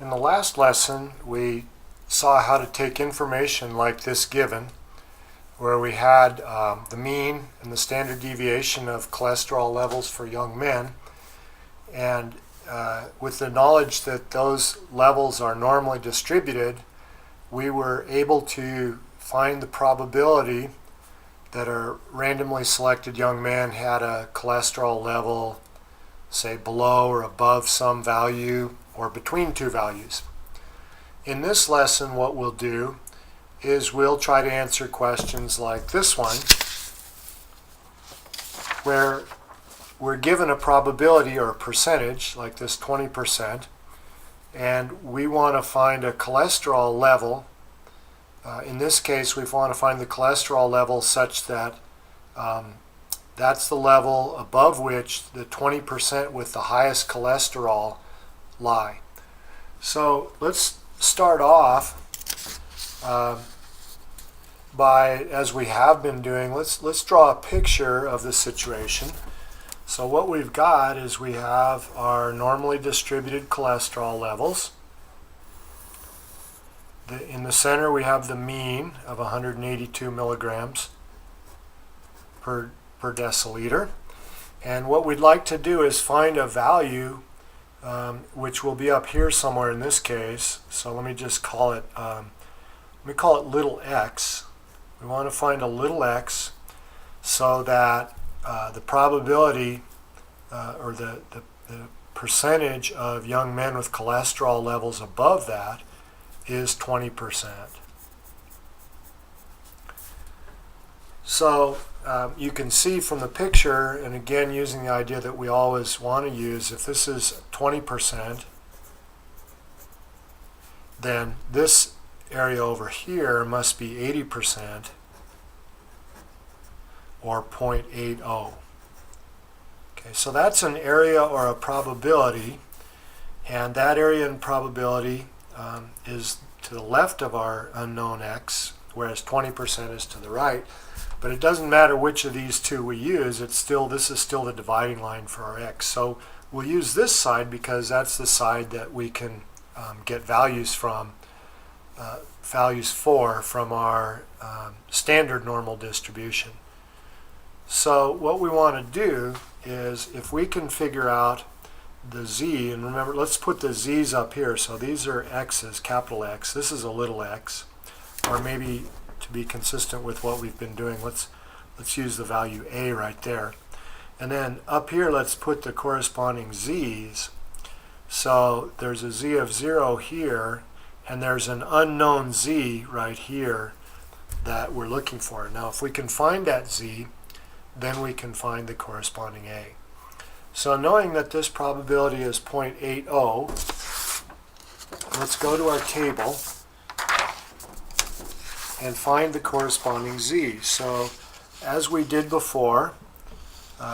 In the last lesson, we saw how to take information like this given, where we had the mean and the standard deviation of cholesterol levels for young men, and with the knowledge that those levels are normally distributed, we were able to find the probability that a randomly selected young man had a cholesterol level, say below or above some value or between two values. In this lesson, what we'll do is we'll try to answer questions like this one, where we're given a probability or a percentage, like this 20%, and we want to find a cholesterol level. In this case, we want to find the cholesterol level such that that's the level above which the 20% with the highest cholesterol lie. So let's start off by, as we have been doing, let's draw a picture of the situation. So what we've got is we have our normally distributed cholesterol levels. In the center we have the mean of 182 milligrams per deciliter. And what we'd like to do is find a value which will be up here somewhere in this case. So let me just call it, little x. We want to find a little x so that the probability or the percentage of young men with cholesterol levels above that is 20%. So you can see from the picture, and again using the idea that we always want to use, if this is 20%, then this area over here must be 80% or 0.80. Okay, so that's an area or a probability, and that area and probability is to the left of our unknown x, whereas 20% is to the right. But it doesn't matter which of these two we use, this is still the dividing line for our x. So we'll use this side because that's the side that we can get values for from our standard normal distribution. So what we want to do is, if we can figure out the z, and remember, let's put the z's up here. So these are x's, capital X. This is a little x, or maybe to be consistent with what we've been doing, let's use the value a right there. And then up here, let's put the corresponding z's. So there's a z of 0 here, and there's an unknown z right here that we're looking for. Now, if we can find that z, then we can find the corresponding a. So knowing that this probability is 0.80, let's go to our table and find the corresponding z. So as we did before,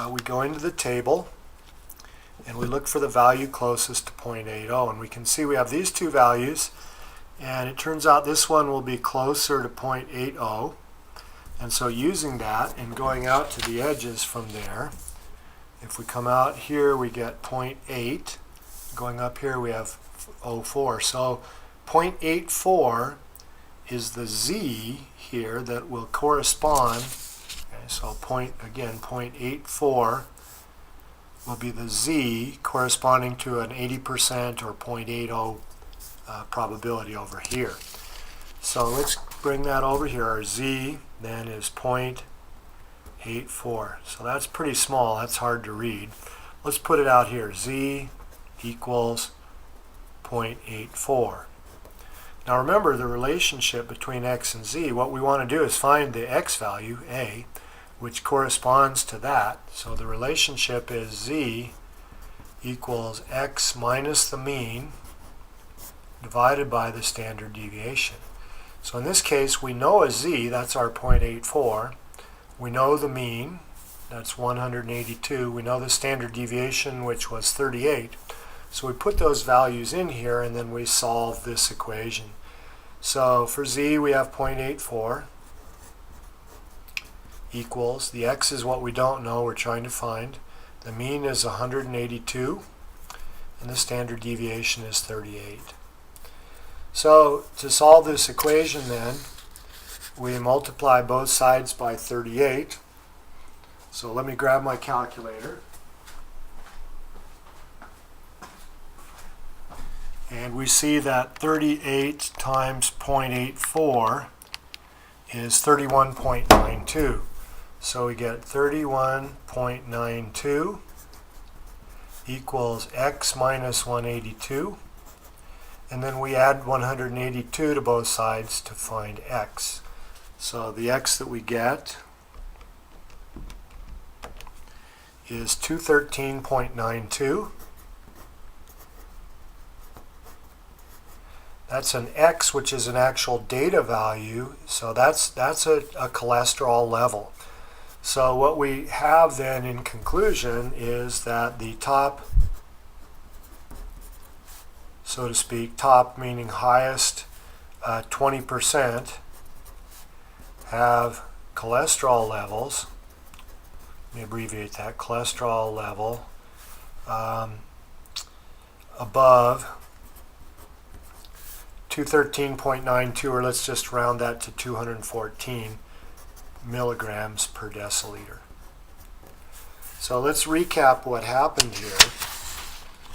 we go into the table and we look for the value closest to 0.80, and we can see we have these two values, and it turns out this one will be closer to 0.80. And so using that and going out to the edges from there, if we come out here we get 0.8, going up here we have 0.04. So 0.84 is the z here that will correspond. Okay, so 0.84 will be the z corresponding to an 80% or 0.80 probability over here. So let's bring that over here. Our z then is 0.84. So that's pretty small. That's hard to read. Let's put it out here. Z equals 0.84. Now remember the relationship between x and z. What we want to do is find the x value, a, which corresponds to that. So the relationship is z equals x minus the mean divided by the standard deviation. So in this case, we know a z, that's our 0.84. We know the mean, that's 182. We know the standard deviation, which was 38. So we put those values in here, and then we solve this equation. So for z, we have 0.84 equals, the x is what we don't know, we're trying to find. The mean is 182, and the standard deviation is 38. So to solve this equation then, we multiply both sides by 38. So let me grab my calculator. And we see that 38 times 0.84 is 31.92. So we get 31.92 equals x minus 182. And then we add 182 to both sides to find x. So the x that we get is 213.92. That's an x, which is an actual data value, so that's a cholesterol level. So what we have then in conclusion is that the top, so to speak, top meaning highest 20% have cholesterol levels, let me abbreviate that, cholesterol level above 213.92, or let's just round that to 214 milligrams per deciliter. So let's recap what happened here.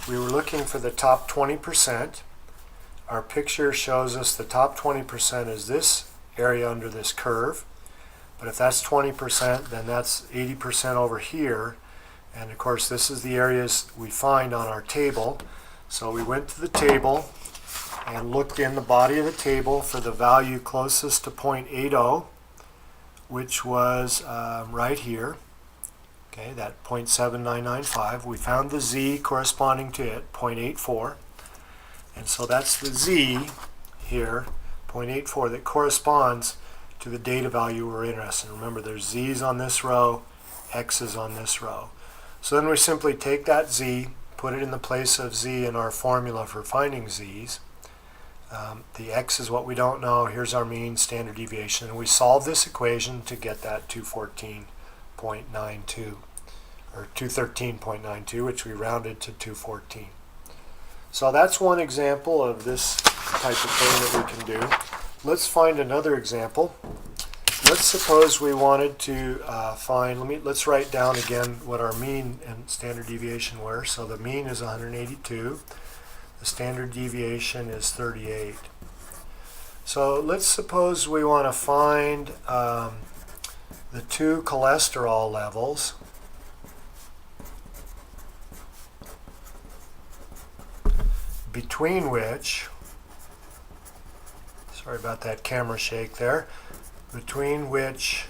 We were looking for the top 20%. Our picture shows us the top 20% is this area under this curve. But if that's 20%, then that's 80% over here. And of course, this is the areas we find on our table. So we went to the table and looked in the body of the table for the value closest to 0.80, which was right here. Okay, that 0.7995. We found the z corresponding to it, 0.84. And so that's the z here, 0.84, that corresponds to the data value we're interested in. Remember, there's z's on this row, x's on this row. So then we simply take that z, put it in the place of z in our formula for finding z's. The x is what we don't know. Here's our mean, standard deviation. And we solve this equation to get that 214.92, or 213.92, which we rounded to 214. So that's one example of this type of thing that we can do. Let's find another example. Let's suppose we wanted to let's write down again what our mean and standard deviation were. So the mean is 182. The standard deviation is 38. So let's suppose we want to find the two cholesterol levels between which, sorry about that camera shake there, between which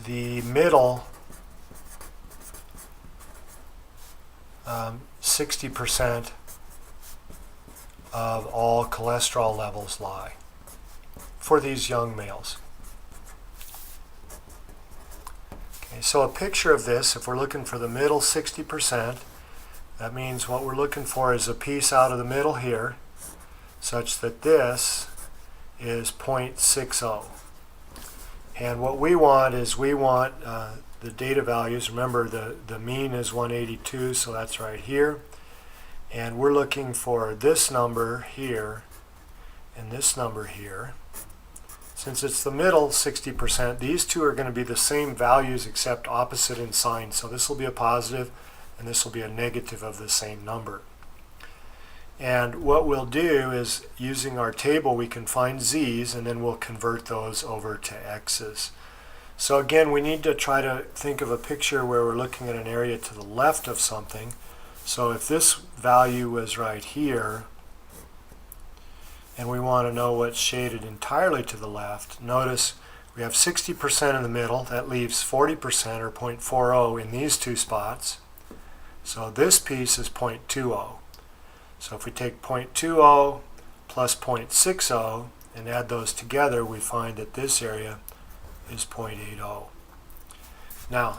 the middle 60% of all cholesterol levels lie for these young males. Okay, so a picture of this, if we're looking for the middle 60%, that means what we're looking for is a piece out of the middle here, such that this is 0.60. And what we want is the data values. Remember, the mean is 182, so that's right here. And we're looking for this number here and this number here. Since it's the middle 60%, these two are going to be the same values except opposite in sign. So this will be a positive and this will be a negative of the same number. And what we'll do is, using our table, we can find z's and then we'll convert those over to x's. So again, we need to try to think of a picture where we're looking at an area to the left of something. So if this value was right here, and we want to know what's shaded entirely to the left, notice we have 60% in the middle. That leaves 40%, or 0.40, in these two spots. So this piece is 0.20. So if we take 0.20 plus 0.60 and add those together, we find that this area is 0.80. Now,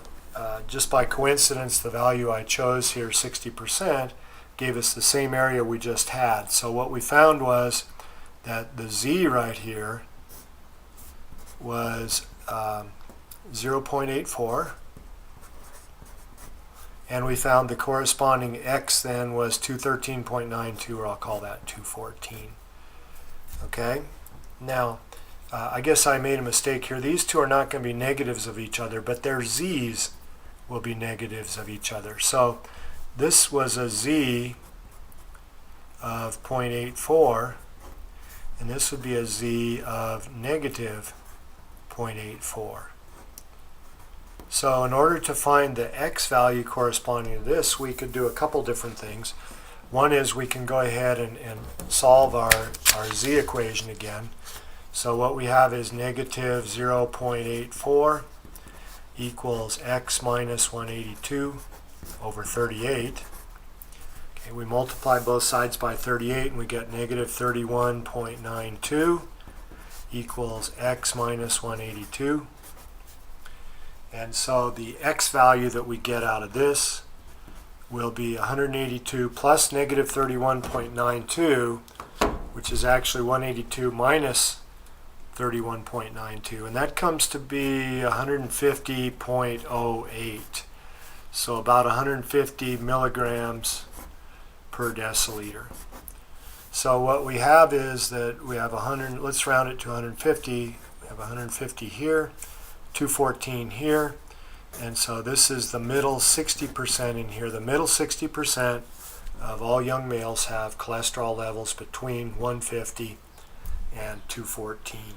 just by coincidence, the value I chose here, 60%, gave us the same area we just had. So what we found was that the z right here was 0.84, and we found the corresponding x then was 213.92, or I'll call that 214. Okay, now I guess I made a mistake here. These two are not going to be negatives of each other, but their z's will be negatives of each other. So this was a z of 0.84, and this would be a z of negative 0.84. So in order to find the x value corresponding to this, we could do a couple different things. One is we can go ahead and solve our z equation again. So what we have is negative 0.84 equals x minus 182 over 38. Okay, we multiply both sides by 38 and we get negative 31.92 equals x minus 182. And so the x value that we get out of this will be 182 plus negative 31.92, which is actually 182 minus 31.92, and that comes to be 150.08. So about 150 milligrams per deciliter. So what we have is that we have 100, let's round it to 150. We have 150 here, 214 here, and so this is the middle 60% in here. The middle 60% of all young males have cholesterol levels between 150 and 214.